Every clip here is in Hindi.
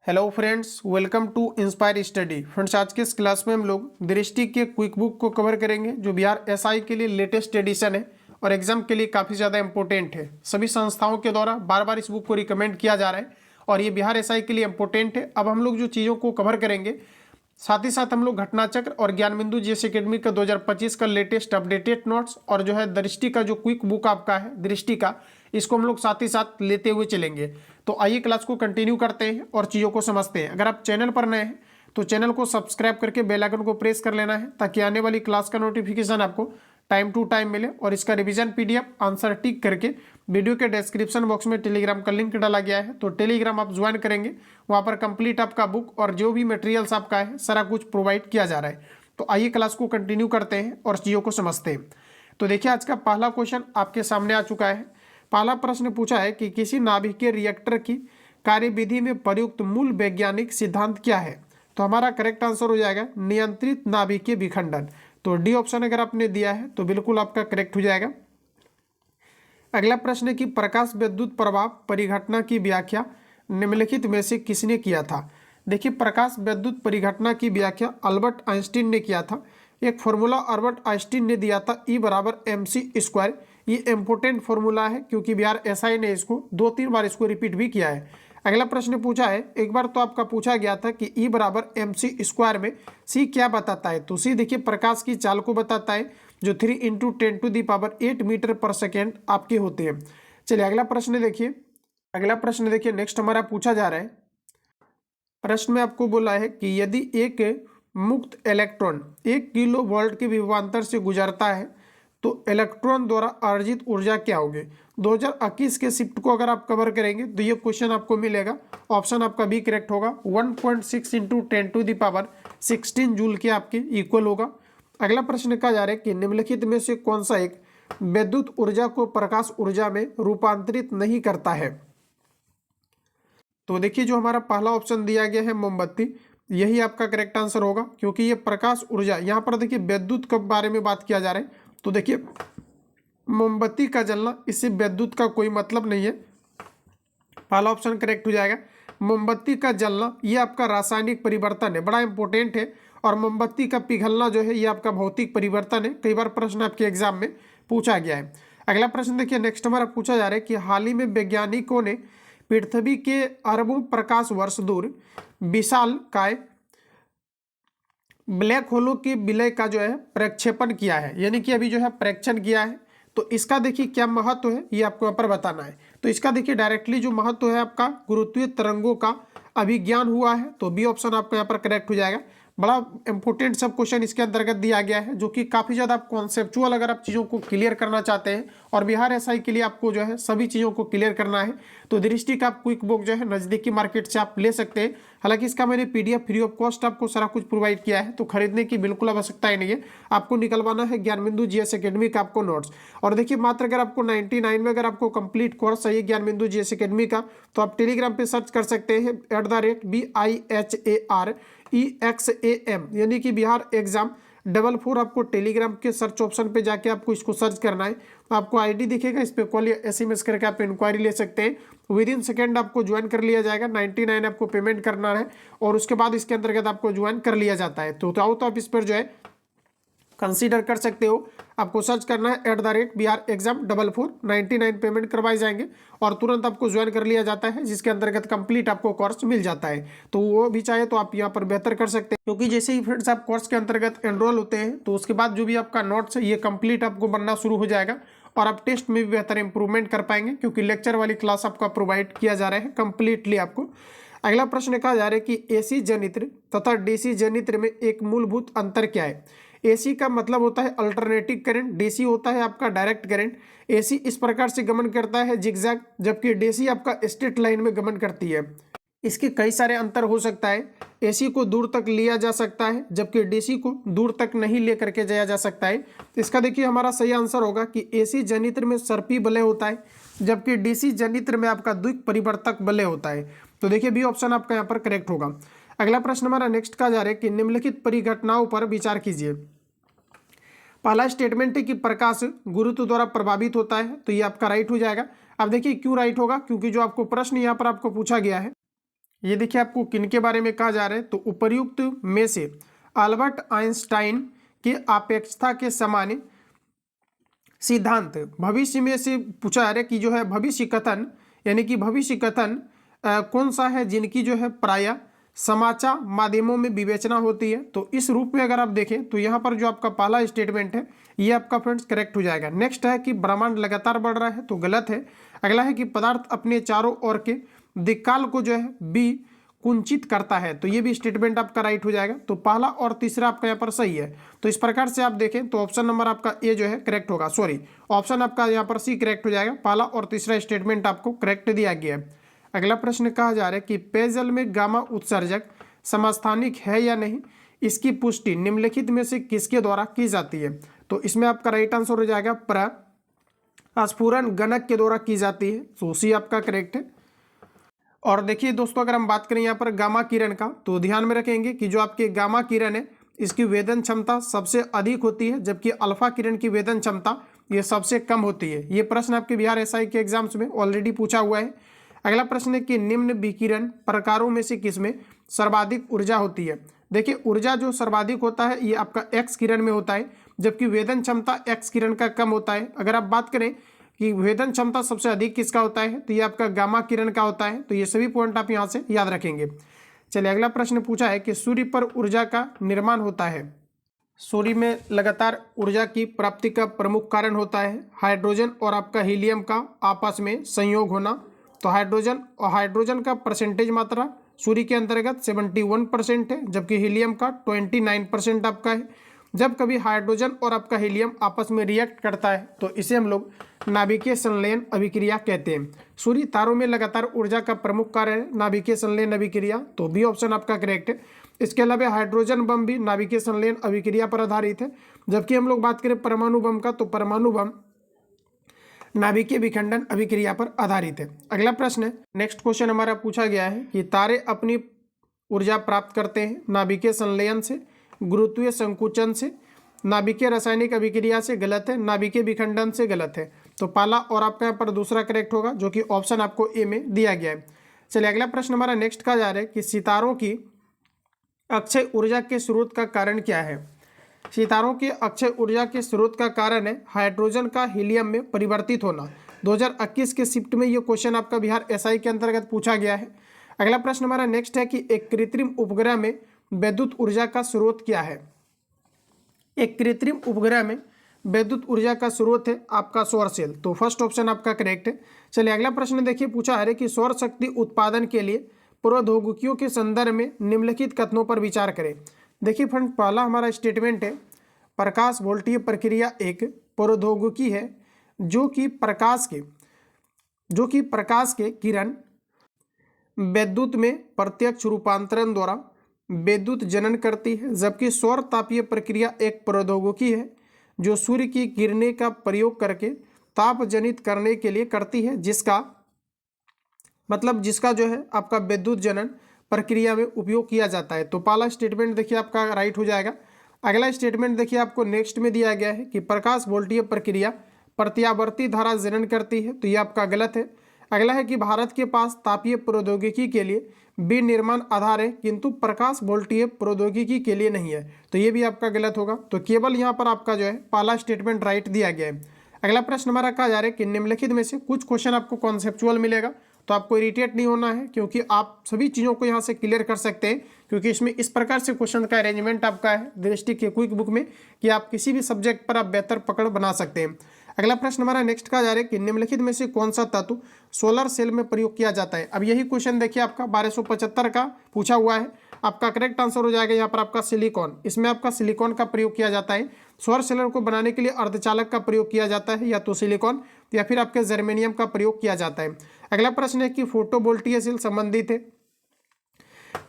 Hello friends, welcome to inspire study. Friends, आज के इस क्लास में हम लोग दृष्टि के क्विक बुक को कवर करेंगे जो बिहार एसआई के लिए लेटेस्ट एडिशन है और एग्जाम के लिए काफ़ी ज़्यादा इंपॉर्टेंट है। सभी संस्थाओं के द्वारा बार बार इस बुक को रिकमेंड किया जा रहा है और ये बिहार एसआई के लिए इंपॉर्टेंट है। अब हम लोग जो चीज़ों को कवर करेंगे, साथ ही साथ हम लोग घटना चक्र और ज्ञान बिंदु जीएस एकेडमी का 2025 का लेटेस्ट अपडेटेड नोट्स और जो है दृष्टि का जो क्विक बुक आपका है दृष्टि का, इसको हम लोग साथ ही साथ लेते हुए चलेंगे। तो आइए क्लास को कंटिन्यू करते हैं और चीज़ों को समझते हैं। अगर आप चैनल पर नए हैं तो चैनल को सब्सक्राइब करके बेल आइकन को प्रेस कर लेना है ताकि आने वाली क्लास का नोटिफिकेशन आपको टाइम टू टाइम मिले। और इसका रिवीजन पीडीएफ आंसर टिक करके वीडियो के डिस्क्रिप्शन बॉक्स में टेलीग्राम का लिंक डाला गया है, तो टेलीग्राम आप ज्वाइन करेंगे, वहाँ पर कंप्लीट आपका बुक और जो भी मटेरियल्स आपका है सारा कुछ प्रोवाइड किया जा रहा है। तो आइए क्लास को कंटिन्यू करते हैं और चीज़ों को समझते हैं। तो देखिए, आज का पहला क्वेश्चन आपके सामने आ चुका है। पहला प्रश्न पूछा है कि किसी नाभिकीय रिएक्टर की कार्यविधि में प्रयुक्त मूल वैज्ञानिक सिद्धांत क्या है। तो हमारा करेक्ट आंसर हो जाएगा नियंत्रित नाभिकीय विखंडन। तो डी ऑप्शन अगर आपने दिया है तो बिल्कुल आपका करेक्ट हो जाएगा। अगला प्रश्न है कि प्रकाश विद्युत प्रभाव परिघटना की व्याख्या निम्नलिखित में से किसने किया था। देखिए, प्रकाश विद्युत परिघटना की व्याख्या अल्बर्ट आइंस्टीन ने किया था। एक फॉर्मूला अल्बर्ट आइंस्टीन ने दिया था, E बराबर mc²। ये इंपॉर्टेंट फॉर्मूला है क्योंकि बिहार एसआई ने इसको 2-3 बार इसको रिपीट भी किया है। अगला प्रश्न पूछा है, एक बार तो आपका पूछा गया था कि E बराबर mc² में C क्या बताता है। तो C देखिए प्रकाश की चाल को बताता है जो 3 × 10⁸ मीटर पर सेकेंड आपके होते हैं। चलिए अगला प्रश्न देखिए। नेक्स्ट हमारा पूछा जा रहा है, प्रश्न में आपको बोला है कि यदि एक मुक्त इलेक्ट्रॉन 1 किलो वोल्ट के विभवांतर से गुजरता है तो इलेक्ट्रॉन द्वारा अर्जित ऊर्जा क्या होगी। 2021 के शिफ्ट को अगर आप कवर करेंगे तो ये क्वेश्चन आपको मिलेगा। ऑप्शन आपका बी करेक्ट होगा। 1.6 × 10⁻16 जूल के आपके इक्वल होगा। अगला प्रश्न कहा जा रहा है कि निम्नलिखित में से कौन सा एक विद्युत ऊर्जा को प्रकाश ऊर्जा में रूपांतरित नहीं करता है। तो देखिए, जो हमारा पहला ऑप्शन दिया गया है मोमबत्ती, यही आपका करेक्ट आंसर होगा क्योंकि ये प्रकाश ऊर्जा, यहाँ पर देखिए विद्युत के बारे में बात किया जा रहा है। तो देखिए, मोमबत्ती का जलना, इससे विद्युत का कोई मतलब नहीं है। पहला ऑप्शन करेक्ट हो जाएगा। मोमबत्ती का जलना ये आपका रासायनिक परिवर्तन है, बड़ा इंपॉर्टेंट है। और मोमबत्ती का पिघलना जो है ये आपका भौतिक परिवर्तन है। कई बार प्रश्न आपके एग्जाम में पूछा गया है। अगला प्रश्न देखिए, नेक्स्ट हमारा पूछा जा रहा है कि हाल ही में वैज्ञानिकों ने पृथ्वी के अरबों प्रकाश वर्ष दूर विशालकाय ब्लैक होलों के विलय का जो है प्रक्षेपण किया है, यानी कि अभी जो है प्रेक्षण किया है। तो इसका देखिए क्या महत्व है ये आपको यहाँ पर बताना है। तो इसका देखिए डायरेक्टली जो महत्व है आपका गुरुत्वीय तरंगों का अभिज्ञान हुआ है। तो बी ऑप्शन आपका यहाँ पर करेक्ट हो जाएगा। बड़ा इंपॉर्टेंट सब क्वेश्चन इसके अंतर्गत दिया गया है जो कि काफ़ी ज़्यादा आप कॉन्सेप्चुअल अगर आप चीज़ों को क्लियर करना चाहते हैं और बिहार एसआई के लिए आपको जो है सभी चीज़ों को क्लियर करना है तो दृष्टि का क्विक बुक जो है नज़दीकी मार्केट से आप ले सकते हैं। हालांकि इसका मैंने पीडीएफ फ्री ऑफ कॉस्ट आपको सारा कुछ प्रोवाइड किया है, तो खरीदने की बिल्कुल आवश्यकता ही नहीं है। आपको निकलवाना है ज्ञान बिंदु जीएस एकेडमी का आपको नोट्स। और देखिए, मात्र अगर आपको 99 में अगर आपको कंप्लीट कोर्स चाहिए ज्ञान बिंदु जीएस एकेडमी का, तो आप टेलीग्राम पे सर्च कर सकते हैं @BIHAREXAM, यानी कि बिहार एग्जाम 44। आपको टेलीग्राम के सर्च ऑप्शन पे जाके आपको इसको सर्च करना है। आपको आईडी दिखेगा, इस पर कॉल या एसएमएस करके आप इंक्वायरी ले सकते हैं। विद इन सेकेंड आपको ज्वाइन कर लिया जाएगा। 99 आपको पेमेंट करना है और उसके बाद इसके अंतर्गत आपको ज्वाइन कर लिया जाता है। तो आप इस पर जो है कंसीडर कर सकते हो। आपको सर्च करना है @BiharExam44। 99 पेमेंट करवाए जाएंगे और तुरंत आपको ज्वाइन कर लिया जाता है, जिसके अंतर्गत कंप्लीट आपको कोर्स मिल जाता है। तो वो भी चाहे तो आप यहाँ पर बेहतर कर सकते हैं, क्योंकि जैसे ही फ्रेंड्स आप कोर्स के अंतर्गत एनरोल होते हैं तो उसके बाद जो भी आपका नोट्स है ये कंप्लीट आपको बनना शुरू हो जाएगा और आप टेस्ट में भी बेहतर इंप्रूवमेंट कर पाएंगे, क्योंकि लेक्चर वाली क्लास आपका प्रोवाइड किया जा रहा है कंप्लीटली आपको। अगला प्रश्न कहा जा रहा है कि एसी जनित्र तथा डीसी जनित्र में एक मूलभूत अंतर क्या है। एसी का मतलब होता है अल्टरनेटिंग करंट, डीसी होता है आपका डायरेक्ट करंट। एसी इस प्रकार से गमन करता है जिगजैग, जबकि डीसी आपका स्ट्रेट लाइन में गमन करती है। इसके कई सारे अंतर हो सकता है। एसी को दूर तक लिया जा सकता है जबकि डीसी को दूर तक नहीं ले करके जाया जा सकता है। इसका देखिए हमारा सही आंसर होगा कि एसी जनित्र में सर्पी वलय होता है जबकि डीसी जनित्र में आपका द्विक परिवर्तक वलय होता है। तो देखिए बी ऑप्शन आपका यहाँ पर करेक्ट होगा। अगला प्रश्न हमारा नेक्स्ट कहा जा रहा है कि निम्नलिखित परिघटनाओं पर विचार कीजिए। पहला स्टेटमेंट है कि प्रकाश गुरुत्व द्वारा प्रभावित होता है, तो ये आपका राइट हो जाएगा। अब देखिए क्यों राइट होगा, क्योंकि जो आपको प्रश्न यहाँ पर आपको पूछा गया है ये देखिए आपको किनके बारे में कहा जा रहा है, तो उपर्युक्त में से अल्बर्ट आइंस्टाइन के अपेक्षता के सामान्य सिद्धांत। भविष्य में से पूछा जा रहा है कि जो है भविष्य कथन, यानी कि भविष्य कथन कौन सा है जिनकी जो है प्रायः समाचार माध्यमों में विवेचना होती है। तो इस रूप में अगर आप देखें तो यहाँ पर जो आपका पहला स्टेटमेंट है ये आपका फ्रेंड्स करेक्ट हो जाएगा। नेक्स्ट है कि ब्रह्मांड लगातार बढ़ रहा है, तो गलत है। अगला है कि पदार्थ अपने चारों ओर के दिक्काल को जो है भी कुंचित करता है, तो ये भी स्टेटमेंट आपका राइट हो जाएगा। तो पहला और तीसरा आपका यहाँ पर सही है। तो इस प्रकार से आप देखें तो ऑप्शन नंबर आपका ए जो है करेक्ट होगा, सॉरी ऑप्शन आपका यहाँ पर सी करेक्ट हो जाएगा। पहला और तीसरा स्टेटमेंट आपको करेक्ट दिया गया है। अगला प्रश्न कहा जा रहा है कि पेयजल में गामा उत्सर्जक समस्थानिक है या नहीं, इसकी पुष्टि निम्नलिखित में से किसके द्वारा की जाती है। तो इसमें आपका राइट आंसर हो जाएगा प्रस्फुरण गणक के द्वारा की जाती है, तो सी आपका करेक्ट है। और देखिए दोस्तों अगर हम बात करें यहाँ पर गामा किरण का, तो ध्यान में रखेंगे कि जो आपके गामा किरण है इसकी वेदन क्षमता सबसे अधिक होती है, जबकि अल्फा किरण की वेदन क्षमता ये सबसे कम होती है। ये प्रश्न आपके बिहार एसआई के एग्जाम्स में ऑलरेडी पूछा हुआ है। अगला प्रश्न है कि निम्न विकिरण प्रकारों में से किसमें सर्वाधिक ऊर्जा होती है। देखिए ऊर्जा जो सर्वाधिक होता है ये आपका एक्स किरण में होता है, जबकि वेदन क्षमता एक्स किरण का कम होता है। अगर आप बात करें कि वेदन क्षमता सबसे अधिक किसका होता है, तो ये आपका गामा किरण का होता है। तो ये सभी पॉइंट आप यहाँ से याद रखेंगे। चलिए अगला प्रश्न पूछा है कि सूर्य पर ऊर्जा का निर्माण होता है। सूर्य में लगातार ऊर्जा की प्राप्ति का प्रमुख कारण होता है हाइड्रोजन और आपका हीलियम का आपस में संयोग होना। तो हाइड्रोजन का परसेंटेज मात्रा सूर्य के अंतर्गत 71% है, जबकि हीलियम का 29% आपका है। जब कभी हाइड्रोजन और आपका हीलियम आपस में रिएक्ट करता है तो इसे हम लोग नाभिकीय संलयन अभिक्रिया कहते हैं। सूर्य तारों में लगातार ऊर्जा का प्रमुख कारण है नाभिकीय संलयन अभिक्रिया, तो बी ऑप्शन आपका करेक्ट है। इसके अलावा हाइड्रोजन बम भी नाभिकीय संलयन अभिक्रिया पर आधारित है, जबकि हम लोग बात करें परमाणु बम का, तो परमाणु बम नाभिकीय विखंडन अभिक्रिया पर आधारित है। अगला प्रश्न है, नेक्स्ट क्वेश्चन हमारा पूछा गया है कि तारे अपनी ऊर्जा प्राप्त करते हैं नाभिकीय संलयन से, गुरुत्वीय संकुचन से, नाभिकीय रासायनिक अभिक्रिया से, गलत है, नाभिकीय विखंडन से, गलत है। तो पहला और आपका यहाँ पर दूसरा करेक्ट होगा, जो कि ऑप्शन आपको ए में दिया गया है। चलिए अगला प्रश्न हमारा नेक्स्ट का जा रहा है कि सितारों की अक्षय ऊर्जा के स्रोत का कारण क्या है। सितारों की अक्षय ऊर्जा के स्रोत का कारण है हाइड्रोजन का हीलियम में परिवर्तित होना। 2021 के शिफ्ट में ये क्वेश्चन आपका बिहार एसआई के अंतर्गत पूछा गया है। अगला प्रश्न हमारा नेक्स्ट है कि एक कृत्रिम उपग्रह में विद्युत ऊर्जा का स्रोत क्या है। एक कृत्रिम उपग्रह में विद्युत ऊर्जा का स्रोत है आपका सौर सेल, तो फर्स्ट ऑप्शन आपका करेक्ट है। चलिए अगला प्रश्न देखिए पूछा है कि सौर शक्ति उत्पादन के लिए प्रौद्योगिकियों के संदर्भ में निम्नलिखित कथनों पर विचार करें। देखिए फ्रेंड पहला हमारा स्टेटमेंट है प्रकाश वोल्टीय प्रक्रिया एक प्रौद्योगिकी है जो कि प्रकाश के किरण विद्युत में प्रत्यक्ष रूपांतरण द्वारा विद्युत जनन करती है, जबकि सौर तापीय प्रक्रिया एक प्रौद्योगिकी है जो सूर्य की किरणें का प्रयोग करके ताप जनित करने के लिए करती है, जिसका जो है आपका विद्युत जनन प्रक्रिया में उपयोग किया जाता है। तो पहला स्टेटमेंट देखिए आपका राइट हो जाएगा। अगला स्टेटमेंट देखिए आपको नेक्स्ट में दिया गया है कि प्रकाश वोल्टीय प्रक्रिया प्रत्यावर्ती धारा जनन करती है, तो ये आपका गलत है। अगला है कि भारत के पास तापीय प्रौद्योगिकी के लिए विनिर्माण आधार है किंतु प्रकाश वोल्टीय प्रौद्योगिकी के लिए नहीं है, तो ये भी आपका गलत होगा। तो केवल यहाँ पर आपका जो है पहला स्टेटमेंट राइट दिया गया है। अगला प्रश्न हमारा कहा जा रहा है कि निम्नलिखित में से कुछ क्वेश्चन आपको कॉन्सेप्चुअल मिलेगा, तो आपको इरिटेट नहीं होना है क्योंकि आप सभी चीज़ों को यहाँ से क्लियर कर सकते हैं, क्योंकि इसमें इस प्रकार से क्वेश्चन का अरेंजमेंट आपका है दृष्टि के क्विक बुक में कि आप किसी भी सब्जेक्ट पर आप बेहतर पकड़ बना सकते हैं। अगला प्रश्न हमारा नेक्स्ट का जा रहा है कि निम्नलिखित में से कौन सा तत्व सोलर सेल में प्रयोग किया जाता है। अब यही क्वेश्चन देखिए आपका 1275 का पूछा हुआ है। आपका करेक्ट आंसर हो जाएगा यहाँ पर आपका सिलिकॉन। इसमें आपका सिलिकॉन का प्रयोग किया जाता है। सौर सेल को बनाने के लिए अर्धचालक का प्रयोग किया जाता है, या तो सिलिकॉन या फिर आपके जर्मेनियम का प्रयोग किया जाता है। अगला प्रश्न है कि फोटोवोल्टीय सेल संबंधित है,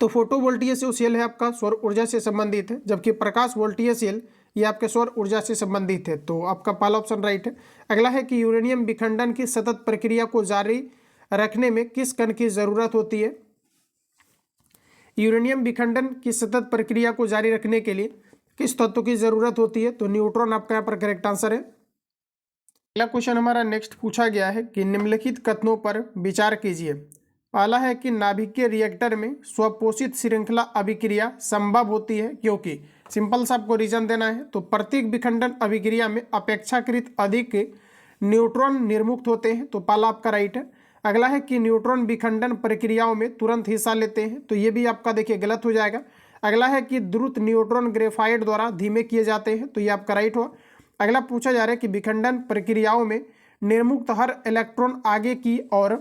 तो फोटोवोल्टीय सेल है आपका सौर ऊर्जा से संबंधित है, जबकि प्रकाश वोल्टीय सेल ये आपके सौर ऊर्जा से संबंधित है, तो आपका पहला ऑप्शन राइट है। अगला है कि यूरेनियम विखंडन की सतत प्रक्रिया को जारी रखने में किस कण की जरूरत होती है। यूरेनियम विखंडन की सतत प्रक्रिया को जारी रखने के लिए किस तत्व की जरूरत होती है, तो न्यूट्रॉन आपका यहाँ पर करेक्ट आंसर है। अगला क्वेश्चन हमारा नेक्स्ट पूछा गया है कि निम्नलिखित कथनों पर विचार कीजिए पहला है कि नाभिकीय रिएक्टर में स्वपोषित श्रृंखला अभिक्रिया संभव होती है क्योंकि, सिंपल सा आपको रीजन देना है। तो प्रत्येक विखंडन अभिक्रिया में अपेक्षाकृत अधिक न्यूट्रॉन निर्मुक्त होते हैं, तो पहला आपका राइट है। अगला है कि न्यूट्रॉन विखंडन प्रक्रियाओं में तुरंत हिस्सा लेते हैं, तो ये भी आपका देखिए गलत हो जाएगा। अगला है कि द्रुत न्यूट्रॉन ग्रेफाइट द्वारा धीमे किए जाते हैं, तो ये आपका राइट हो। अगला पूछा जा रहा है कि विखंडन प्रक्रियाओं में निर्मुक्त हर इलेक्ट्रॉन आगे की और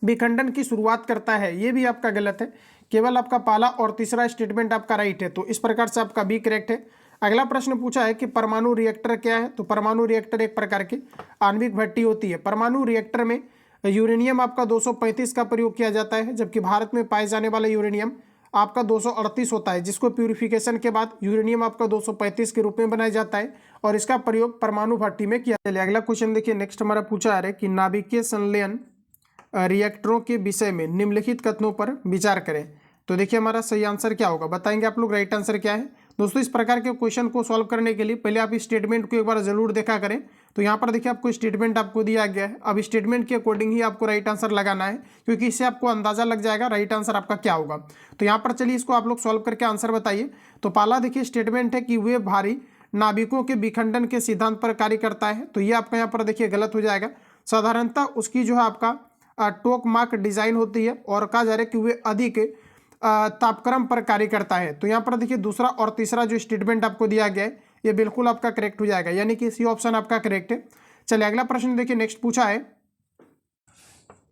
विखंडन की शुरुआत करता है, ये भी आपका गलत है। केवल आपका पहला और तीसरा स्टेटमेंट आपका राइट है, तो इस प्रकार से आपका बी करेक्ट है। अगला प्रश्न पूछा है कि परमाणु रिएक्टर क्या है, तो परमाणु रिएक्टर एक प्रकार की आणविक भट्टी होती है। परमाणु रिएक्टर में यूरेनियम आपका 235 का प्रयोग किया जाता है, जबकि भारत में पाए जाने वाला यूरेनियम आपका 238 होता है, जिसको प्यूरिफिकेशन के बाद यूरेनियम आपका 235 के रूप में बनाया जाता है और इसका प्रयोग परमाणु भट्टी में किया जाता है। अगला क्वेश्चन देखिए, नेक्स्ट हमारा पूछा है कि नाभिकीय संलयन रिएक्टरों के विषय में निम्नलिखित कथनों पर विचार करें। तो देखिए हमारा सही आंसर क्या होगा, बताएंगे आप लोग राइट आंसर क्या है। दोस्तों इस प्रकार के क्वेश्चन को सॉल्व करने के लिए पहले आप इस स्टेटमेंट को एक बार जरूर देखा करें। तो यहाँ पर देखिए आपको स्टेटमेंट आपको दिया गया है, अब स्टेटमेंट के अकॉर्डिंग ही आपको राइट आंसर लगाना है, क्योंकि इससे आपको अंदाजा लग जाएगा राइट आंसर आपका क्या होगा। तो यहाँ पर चलिए इसको आप लोग सॉल्व करके आंसर बताइए। तो पहला देखिए स्टेटमेंट है कि वे भारी नाभिकों के विखंडन के सिद्धांत पर कार्य करता है, तो ये आपका यहाँ पर देखिए गलत हो जाएगा। साधारणतः उसकी जो है आपका टोक मार्क डिजाइन होती है और कहा जा रहा है कि वे अधिक तापक्रम पर कार्य करता है। तो यहाँ पर देखिए दूसरा और तीसरा जो स्टेटमेंट आपको दिया गया है ये बिल्कुल आपका करेक्ट हो जाएगा, यानी कि सी ऑप्शन आपका करेक्ट है। चलिए अगला प्रश्न देखिए, नेक्स्ट पूछा है,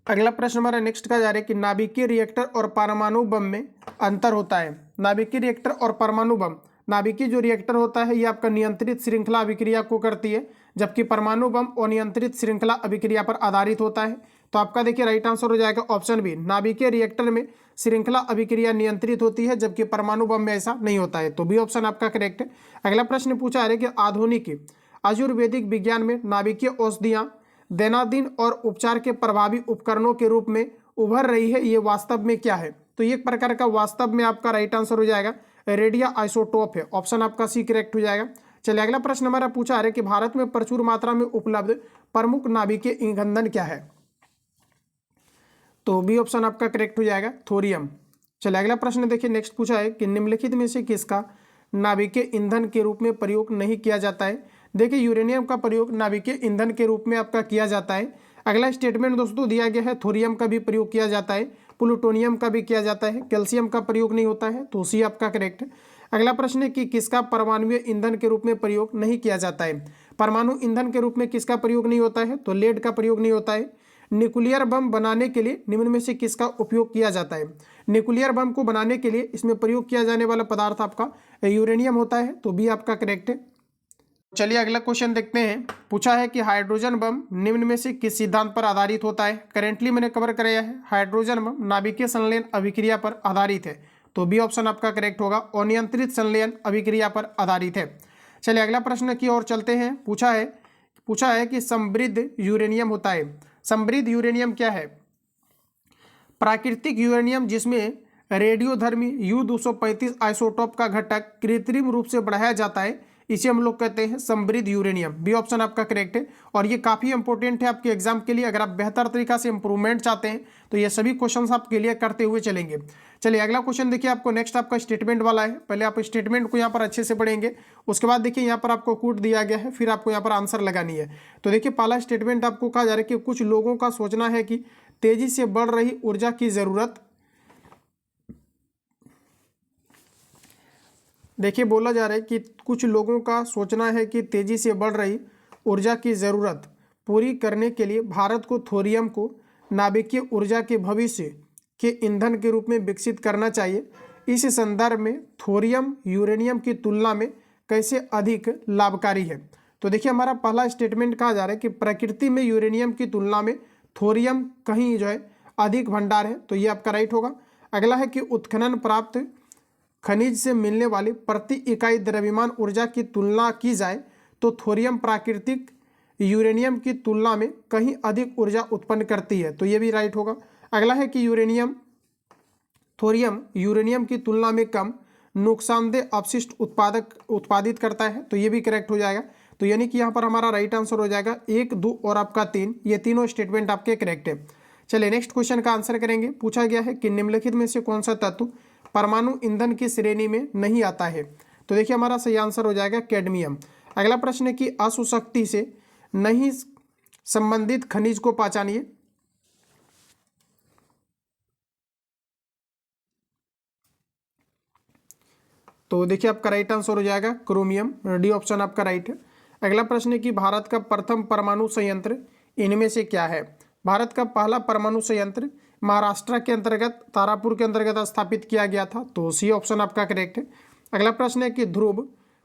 अगला प्रश्न हमारा नेक्स्ट का जा रहा है कि नाभिकीय रिएक्टर और परमाणु बम में अंतर होता है। नाभिकीय रिएक्टर और परमाणु बम, नाभिकीय जो रिएक्टर होता है ये आपका नियंत्रित श्रृंखला अभिक्रिया को करती है, जबकि परमाणु बम अनियंत्रित श्रृंखला अभिक्रिया पर आधारित होता है। तो आपका देखिए राइट आंसर हो जाएगा ऑप्शन बी, नाभिकीय रिएक्टर में श्रृंखला अभिक्रिया नियंत्रित होती है, जबकि परमाणु बम में ऐसा नहीं होता है। तो बी ऑप्शन आपका करेक्ट है। अगला प्रश्न पूछा है कि आधुनिक आयुर्वेदिक विज्ञान में नाभिकीय औषधियां दैनंदिन और उपचार के प्रभावी उपकरणों के रूप में उभर रही है, ये वास्तव में क्या है। तो ये एक प्रकार का वास्तव में आपका राइट आंसर हो जाएगा रेडियो आइसोटोप है, ऑप्शन आपका सी करेक्ट हो जाएगा। चलिए अगला प्रश्न हमारा पूछा है कि भारत में प्रचुर मात्रा में उपलब्ध प्रमुख नाभिकीय ईंधन क्या है। तो बी ऑप्शन आपका करेक्ट हो जाएगा थोरियम। चलिए अगला प्रश्न देखिए, नेक्स्ट पूछा है कि निम्नलिखित में से किसका नाभिकीय ईंधन के रूप में प्रयोग नहीं किया जाता है। देखिए यूरेनियम का प्रयोग नाभिकीय ईंधन के रूप में आपका किया जाता है। अगला स्टेटमेंट दोस्तों दिया गया है थोरियम का भी प्रयोग किया जाता है, प्लूटोनियम का भी किया जाता है, कैल्शियम का प्रयोग नहीं होता है, तो सी आपका करेक्ट है। अगला प्रश्न है कि किसका परमाणुीय ईंधन के रूप में प्रयोग नहीं किया जाता है। परमाणु ईंधन के रूप में किसका प्रयोग नहीं होता है, तो लेड का प्रयोग नहीं होता है। न्यूक्लियर बम बनाने के लिए निम्न में से किसका उपयोग किया जाता है। न्यूक्लियर बम को बनाने के लिए इसमें प्रयोग किया जाने वाला पदार्थ आपका यूरेनियम होता है, तो बी आपका करेक्ट है। चलिए अगला क्वेश्चन देखते हैं, पूछा है कि हाइड्रोजन बम निम्न में से किस सिद्धांत पर आधारित होता है। करेंटली मैंने कवर कराया है, हाइड्रोजन बम नाभिकीय संलयन अभिक्रिया पर आधारित है, तो बी ऑप्शन आपका करेक्ट होगा, अनियंत्रित संलयन अभिक्रिया पर आधारित है। चलिए अगला प्रश्न की ओर चलते हैं, पूछा है कि समृद्ध यूरेनियम होता है। समृद्ध यूरेनियम क्या है। प्राकृतिक यूरेनियम जिसमें रेडियोधर्मी U-235 आइसोटोप का घटक कृत्रिम रूप से बढ़ाया जाता है, इसे हम लोग कहते हैं समृद्ध यूरेनियम। बी ऑप्शन आपका करेक्ट है और ये काफ़ी इंपॉर्टेंट है आपके एग्जाम के लिए। अगर आप बेहतर तरीका से इंप्रूवमेंट चाहते हैं तो ये सभी क्वेश्चंस आप क्लियर करते हुए चलेंगे। चलिए अगला क्वेश्चन देखिए, आपको नेक्स्ट आपका स्टेटमेंट वाला है। पहले आप स्टेटमेंट को यहाँ पर अच्छे से पढ़ेंगे, उसके बाद देखिए यहाँ पर आपको कोड दिया गया है, फिर आपको यहाँ पर आंसर लगानी है। तो देखिए पहला स्टेटमेंट आपको कहा जा रहा है कि कुछ लोगों का सोचना है कि तेजी से बढ़ रही ऊर्जा की जरूरत, देखिए बोला जा रहा है कि कुछ लोगों का सोचना है कि तेजी से बढ़ रही ऊर्जा की ज़रूरत पूरी करने के लिए भारत को थोरियम को नाभिकीय ऊर्जा के भविष्य के ईंधन के रूप में विकसित करना चाहिए। इस संदर्भ में थोरियम यूरेनियम की तुलना में कैसे अधिक लाभकारी है। तो देखिए हमारा पहला स्टेटमेंट कहा जा रहा है कि प्रकृति में यूरेनियम की तुलना में थोरियम कहीं जो है अधिक भंडार है, तो ये आपका राइट होगा। अगला है कि उत्खनन प्राप्त खनिज से मिलने वाली प्रति इकाई द्रव्यमान ऊर्जा की तुलना की जाए तो थोरियम प्राकृतिक यूरेनियम की तुलना में कहीं अधिक ऊर्जा उत्पन्न करती है, तो ये भी राइट होगा। अगला है कि थोरियम यूरेनियम की तुलना में कम नुकसानदेह अपशिष्ट उत्पादित करता है, तो ये भी करेक्ट हो जाएगा। तो यानी कि यहाँ पर हमारा राइट आंसर हो जाएगा 1, 2 और आपका 3, ये तीनों स्टेटमेंट आपके करेक्ट है। चलिए नेक्स्ट क्वेश्चन का आंसर करेंगे। पूछा गया है कि निम्नलिखित में से कौन सा तत्व परमाणु ईंधन की श्रेणी में नहीं आता है। तो देखिए हमारा सही आंसर हो जाएगा कैडमियम। अगला प्रश्न है कि अशुशक्ति से नहीं संबंधित खनिज को पहचानिए। तो देखिए आपका राइट आंसर हो जाएगा क्रोमियम, डी ऑप्शन आपका राइट है। अगला प्रश्न है कि भारत का प्रथम परमाणु संयंत्र इनमें से क्या है। भारत का पहला परमाणु संयंत्र महाराष्ट्र के अंतर्गत तारापुर के अंतर्गत स्थापित किया गया था, तो सी ऑप्शन आपका करेक्ट है। अगला प्रश्न है कि ध्रुव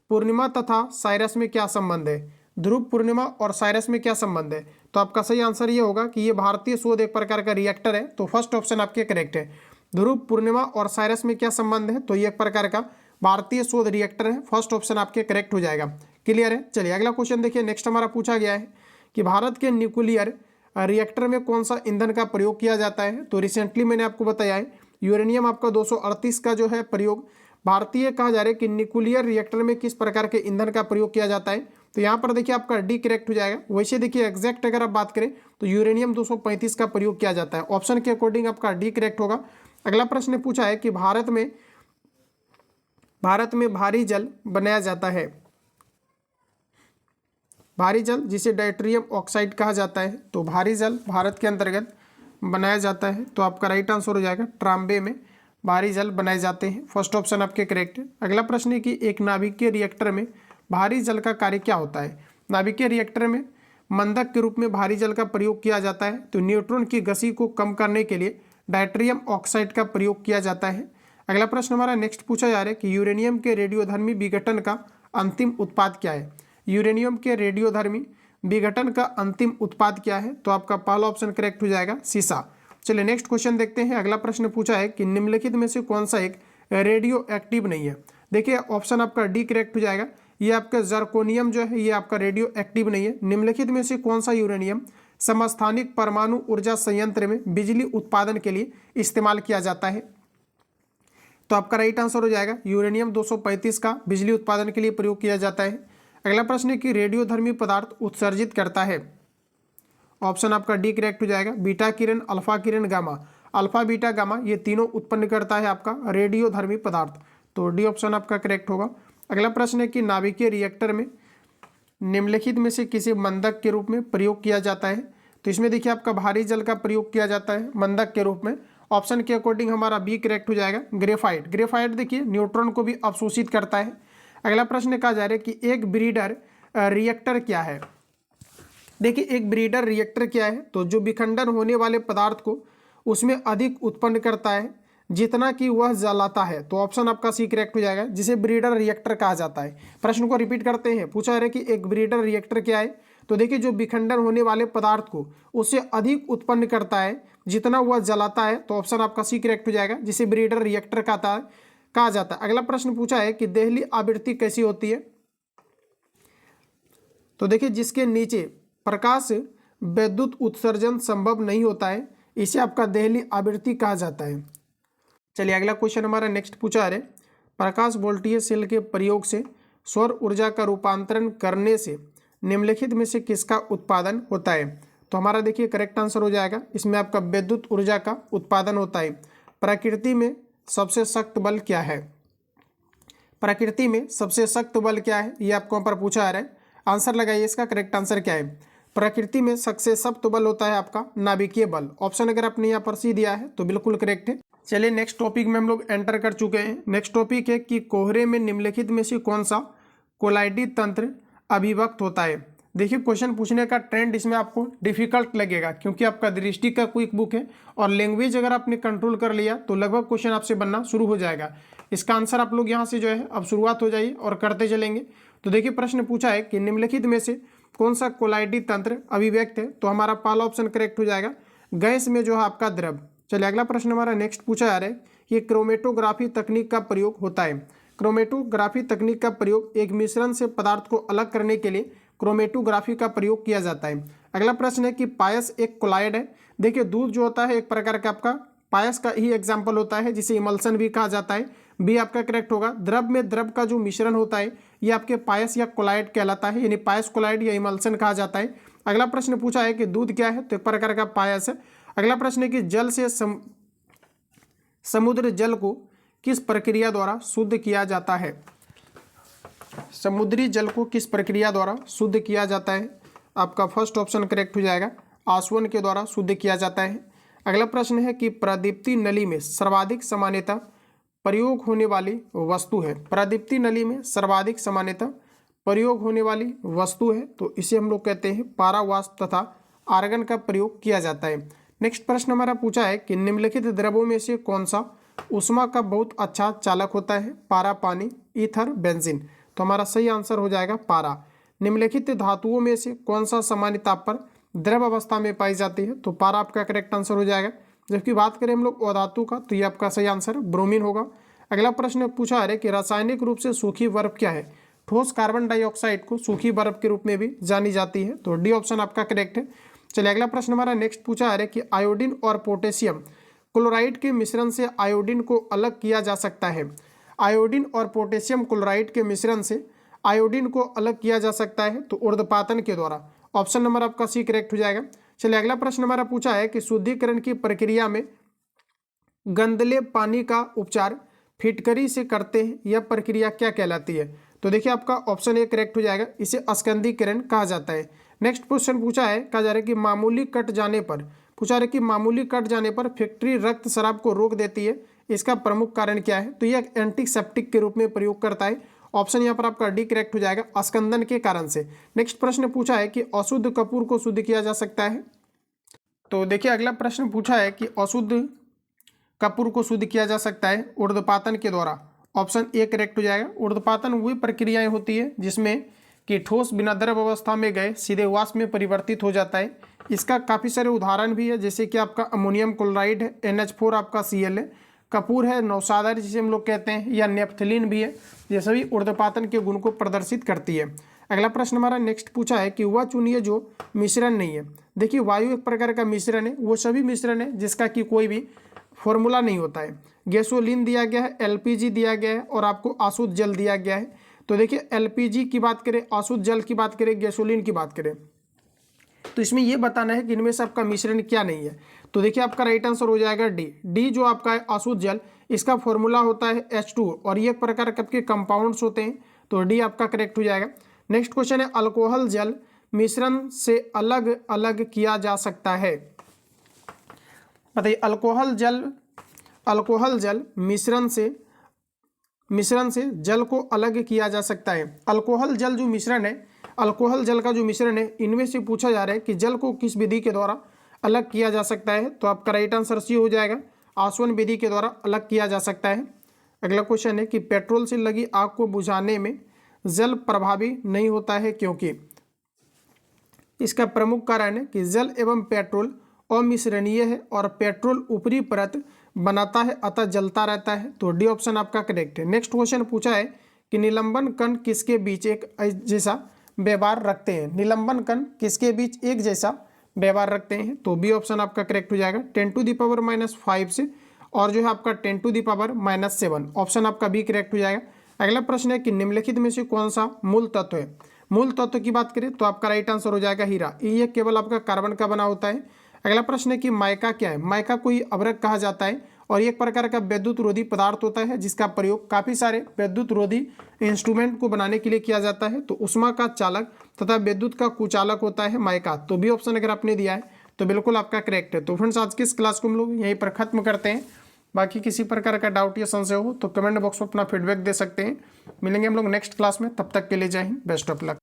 पूर्णिमा तथा साइरस में क्या संबंध है। ध्रुव पूर्णिमा और साइरस में क्या संबंध है, तो आपका सही आंसर ये होगा कि ये भारतीय शोध एक प्रकार का रिएक्टर है, तो फर्स्ट ऑप्शन आपके करेक्ट है। ध्रुव पूर्णिमा और साइरस में क्या संबंध है, तो ये एक प्रकार का भारतीय शोध रिएक्टर है, फर्स्ट ऑप्शन आपके करेक्ट हो जाएगा। क्लियर है। चलिए अगला क्वेश्चन देखिए। नेक्स्ट हमारा पूछा गया है कि भारत के न्यूक्लियर रिएक्टर में कौन सा ईंधन का प्रयोग किया जाता है। तो रिसेंटली मैंने आपको बताया है यूरेनियम आपका 238 का जो है प्रयोग भारतीय कहा जा रहा है कि न्यूक्लियर रिएक्टर में किस प्रकार के ईंधन का प्रयोग किया जाता है। तो यहाँ पर देखिए आपका डी करेक्ट हो जाएगा। वैसे देखिए एग्जैक्ट अगर आप बात करें तो यूरेनियम 235 का प्रयोग किया जाता है, ऑप्शन के अकॉर्डिंग आपका डी करेक्ट होगा। अगला प्रश्न पूछा है कि भारत में भारी जल बनाया जाता है। भारी जल जिसे डायट्रियम ऑक्साइड कहा जाता है, तो भारी जल भारत के अंतर्गत बनाया जाता है, तो आपका राइट आंसर हो जाएगा ट्रांबे में भारी जल बनाए जाते हैं, फर्स्ट ऑप्शन आपके करेक्ट है। अगला प्रश्न है कि एक नाभिकीय रिएक्टर में भारी जल का कार्य क्या होता है। नाभिकीय रिएक्टर में मंदक के रूप में भारी जल का प्रयोग किया जाता है, तो न्यूट्रॉन की गति को कम करने के लिए डायट्रियम ऑक्साइड का प्रयोग किया जाता है। अगला प्रश्न हमारा नेक्स्ट पूछा जा रहा है कि यूरेनियम के रेडियोधर्मी विघटन का अंतिम उत्पाद क्या है। यूरेनियम के रेडियोधर्मी विघटन का अंतिम उत्पाद क्या है, तो आपका पहला ऑप्शन करेक्ट हो जाएगा सीसा। चलिए नेक्स्ट क्वेश्चन देखते हैं। अगला प्रश्न पूछा है कि निम्नलिखित में से कौन सा एक रेडियो एक्टिव नहीं है। देखिए ऑप्शन आपका डी करेक्ट हो जाएगा। ये आपका जर्कोनियम जो है ये आपका रेडियो एक्टिव नहीं है। निम्नलिखित में से कौन सा यूरेनियम समस्थानिक परमाणु ऊर्जा संयंत्र में बिजली उत्पादन के लिए इस्तेमाल किया जाता है, तो आपका राइट आंसर हो जाएगा यूरेनियम 235 का बिजली उत्पादन के लिए प्रयोग किया जाता है। अगला प्रश्न है कि रेडियोधर्मी पदार्थ उत्सर्जित करता है, ऑप्शन आपका डी करेक्ट हो जाएगा बीटा किरण, अल्फा किरण, गामा। अल्फा बीटा गामा ये तीनों उत्पन्न करता है आपका रेडियोधर्मी पदार्थ, तो डी ऑप्शन आपका करेक्ट होगा। अगला प्रश्न है कि नाभिकीय रिएक्टर में निम्नलिखित में से किसी मंदक के रूप में प्रयोग किया जाता है, तो इसमें देखिए आपका भारी जल का प्रयोग किया जाता है मंदक के रूप में, ऑप्शन के अकॉर्डिंग हमारा बी करेक्ट हो जाएगा ग्रेफाइट। ग्रेफाइट देखिए न्यूट्रॉन को भी अवशोषित करता है। अगला प्रश्न कहा जा रहा है कि एक ब्रीडर रिएक्टर क्या है। देखिए एक ब्रीडर रिएक्टर क्या है, तो जो विखंडन होने वाले पदार्थ को उसमें अधिक उत्पन्न करता है जितना कि वह जलाता है, तो ऑप्शन आपका सी करेक्ट हो जाएगा, जिसे ब्रीडर रिएक्टर कहा जाता है। प्रश्न को रिपीट करते हैं। पूछा जा रहा है कि एक ब्रीडर रिएक्टर क्या है, तो देखिए जो विखंडन होने वाले पदार्थ को उससे अधिक उत्पन्न करता है जितना वह जलाता है, तो ऑप्शन आपका सी करेक्ट हो जाएगा, जिसे ब्रीडर रिएक्टर कहा जाता है। अगला प्रश्न पूछा है कि देहली आवृत्ति कैसी होती है, तो देखिए जिसके नीचे प्रकाश विद्युत उत्सर्जन संभव नहीं होता है, इसे आपका देहली आवृत्ति कहा जाता है। चलिए अगला क्वेश्चन हमारा नेक्स्ट पूछा है प्रकाश वोल्टीय सेल के प्रयोग से सौर ऊर्जा का रूपांतरण करने से निम्नलिखित में से किसका उत्पादन होता है, तो हमारा देखिए करेक्ट आंसर हो जाएगा इसमें आपका विद्युत ऊर्जा का उत्पादन होता है। प्रकृति में सबसे सख्त बल क्या है। प्रकृति में सबसे सख्त बल क्या है, ये आपको यहाँ पर पूछा जा रहा है, आंसर लगाइए इसका करेक्ट आंसर क्या है। प्रकृति में सबसे सख्त बल होता है आपका नाभिकीय बल, ऑप्शन अगर आपने यहाँ पर सी दिया है तो बिल्कुल करेक्ट है। चलिए नेक्स्ट टॉपिक में हम लोग एंटर कर चुके हैं। नेक्स्ट टॉपिक है कि कोहरे में निम्नलिखित में से कौन सा कोलाइडी तंत्र अभिव्यक्त होता है। देखिए क्वेश्चन पूछने का ट्रेंड इसमें आपको डिफिकल्ट लगेगा क्योंकि आपका दृष्टि का क्विक बुक है और लैंग्वेज अगर आपने कंट्रोल कर लिया तो लगभग क्वेश्चन आपसे बनना शुरू हो जाएगा। इसका आंसर आप लोग यहाँ से जो है अब शुरुआत हो जाइए और करते चलेंगे। तो देखिए प्रश्न पूछा है कि निम्नलिखित में से कौन सा कोलाइडी तंत्र अभिव्यक्त है, तो हमारा पहला ऑप्शन करेक्ट हो जाएगा गैस में जो है आपका द्रव। चलिए अगला प्रश्न हमारा नेक्स्ट पूछा जा रहा है कि क्रोमेटोग्राफी तकनीक का प्रयोग होता है। क्रोमेटोग्राफी तकनीक का प्रयोग एक मिश्रण से पदार्थ को अलग करने के लिए क्रोमेटोग्राफी का प्रयोग किया जाता है। अगला प्रश्न है कि पायस एक कोलाइड है। देखिए दूध जो होता है एक प्रकार का आपका पायस का ही एग्जाम्पल होता है जिसे इमल्सन भी कहा जाता है, बी आपका करेक्ट होगा। द्रव में द्रव का जो मिश्रण होता है ये आपके पायस या कोलाइड कहलाता है, यानी पायस कोलाइड या इमल्सन कहा जाता है। अगला प्रश्न पूछा है कि दूध क्या है, तो एक प्रकार का पायस है। अगला प्रश्न है कि जल से समुद्र जल को किस प्रक्रिया द्वारा शुद्ध किया जाता है। समुद्री जल को किस प्रक्रिया द्वारा शुद्ध किया जाता है। आपका फर्स्ट ऑप्शन करेक्ट हो जाएगा, आसवन के द्वारा शुद्ध किया जाता है। अगला प्रश्न है कि प्रदीप्ति नली में सर्वाधिक सामान्यतः प्रयोग होने वाली वस्तु है। प्रदीप्ति नली में सर्वाधिक सामान्यतः प्रयोग होने वाली वस्तु है, तो इसे हम लोग कहते हैं पारा वाष्प तथा आर्गन का प्रयोग किया जाता है। नेक्स्ट प्रश्न हमारा पूछा है कि निम्नलिखित द्रवों में से कौन सा ऊष्मा का बहुत अच्छा चालक होता है। पारा, पानी, ईथर, बेंजीन। तो हमारा सही आंसर हो जाएगा पारा। निम्नलिखित धातुओं में से कौन सा सामान्य ताप पर द्रव अवस्था में पाई जाती है। तो पारा आपका करेक्ट आंसर हो जाएगा। जबकि बात करें हम लोग अधातु का, तो ये आपका सही आंसर ब्रोमीन होगा। अगला प्रश्न पूछा है कि रासायनिक रूप से सूखी बर्फ क्या है। ठोस कार्बन डाइऑक्साइड को सूखी बर्फ के रूप में भी जानी जाती है, तो डी ऑप्शन आपका करेक्ट है। चलिए अगला प्रश्न हमारा नेक्स्ट पूछा है कि आयोडीन और पोटेशियम क्लोराइड के मिश्रण से आयोडीन को अलग किया जा सकता है। आयोडीन और पोटेशियम क्लोराइड के मिश्रण से आयोडीन को अलग किया जा सकता है, तो ऊर्ध्वपातन के द्वारा। ऑप्शन नंबर आपका सी करेक्ट हो जाएगा। चलिए अगला प्रश्न हमारा पूछा है कि शुद्धिकरण की प्रक्रिया में गंदले पानी का उपचार फिटकरी से करते हैं, यह प्रक्रिया क्या कहलाती है। तो देखिए आपका ऑप्शन ए करेक्ट हो जाएगा, इसे अस्कंदीकरण कहा जाता है। नेक्स्ट क्वेश्चन पूछा है, कहा जा रहा है कि मामूली कट जाने पर, पूछा है कि मामूली कट जाने पर फैक्ट्री रक्त शराब को रोक देती है, इसका प्रमुख कारण क्या है। तो यह एंटीसेप्टिक के रूप में प्रयोग करता है। ऑप्शन यहाँ पर आपका डी करेक्ट हो जाएगा, अस्कंदन के कारण से। नेक्स्ट प्रश्न पूछा है कि अशुद्ध कपूर को शुद्ध किया जा सकता है। तो देखिए अगला प्रश्न पूछा है कि अशुद्ध कपूर को शुद्ध किया जा सकता है ऊर्ध्वपातन के द्वारा। ऑप्शन ए करेक्ट हो जाएगा। ऊर्ध्वपातन वही प्रक्रियाएं होती है जिसमें कि ठोस बिना द्रव अवस्था में गए सीधे वाष्प में परिवर्तित हो जाता है। इसका काफ़ी सारे उदाहरण भी है, जैसे कि आपका अमोनियम क्लोराइड है, NH4 आपका Cl है, कपूर है, नौसादर जिसे हम लोग कहते हैं, या नेफ्थलीन भी है। ये सभी ऊर्ध्वपातन के गुण को प्रदर्शित करती है। अगला प्रश्न हमारा नेक्स्ट पूछा है कि वह चुनिए जो मिश्रण नहीं है। देखिए वायु एक प्रकार का मिश्रण है, वो सभी मिश्रण है जिसका कि कोई भी फॉर्मूला नहीं होता है। गैसोलीन दिया गया है, LPG दिया गया है और आपको अशुद्ध जल दिया गया है। तो देखिए LPG की बात करें, अशुद्ध जल की बात करें, गैसोलीन की बात करें, तो इसमें यह बताना है कि इनमें से आपका मिश्रण क्या नहीं है। तो देखिए आपका राइट आंसर हो जाएगा डी। डी जो आपका है अशुद्ध जल, इसका फॉर्मूला होता है H2 और ये एक प्रकार के कंपाउंड्स होते हैं, तो डी आपका करेक्ट हो जाएगा। नेक्स्ट क्वेश्चन है, अल्कोहल जल मिश्रण से अलग अलग किया जा सकता है। बताइए अल्कोहल जल मिश्रण से जल को अलग किया जा सकता है। अल्कोहल जल जो मिश्रण है, अल्कोहल जल का जो मिश्रण है, इनमें से पूछा जा रहा है कि जल को किस विधि के द्वारा अलग किया जा सकता है। तो आपका राइट आंसर सी हो जाएगा, आसवन विधि के द्वारा अलग किया जा सकता है। अगला क्वेश्चन है कि पेट्रोल से लगी आग को बुझाने में जल प्रभावी नहीं होता है क्योंकि। इसका प्रमुख कारण है कि जल एवं पेट्रोल अमिश्रणीय है और पेट्रोल ऊपरी परत बनाता है अतः जलता रहता है। तो डी ऑप्शन आपका करेक्ट है। नेक्स्ट क्वेश्चन पूछा है कि निलंबन कण किसके बीच एक जैसा व्यवहार रखते हैं। निलंबन कण किसके बीच एक जैसा व्यवहार रखते हैं। तो बी ऑप्शन आपका करेक्ट हो जाएगा, 10⁻⁻5 से और जो है आपका 10⁻⁻7। ऑप्शन आपका बी करेक्ट हो जाएगा। अगला प्रश्न है कि निम्नलिखित में से कौन सा मूल तत्व है। मूल तत्व की बात करें तो आपका राइट आंसर हो जाएगा हीरा। ये केवल आपका कार्बन का बना होता है। अगला प्रश्न है कि माइका क्या है। माइका को ही अभ्रक कहा जाता है और एक प्रकार का विद्युत रोधी पदार्थ होता है जिसका प्रयोग काफ़ी सारे विद्युत रोधी इंस्ट्रूमेंट को बनाने के लिए किया जाता है। तो उष्मा का चालक तथा विद्युत का कुचालक होता है माइका। तो बी ऑप्शन अगर आपने दिया है तो बिल्कुल आपका करेक्ट है। तो फ्रेंड्स आज की इस क्लास को हम लोग यहीं पर खत्म करते हैं। बाकी किसी प्रकार का डाउट या संशय हो तो कमेंट बॉक्स में अपना फीडबैक दे सकते हैं। मिलेंगे हम लोग नेक्स्ट क्लास में, तब तक के लिए जय हिंद, बेस्ट ऑफ लक।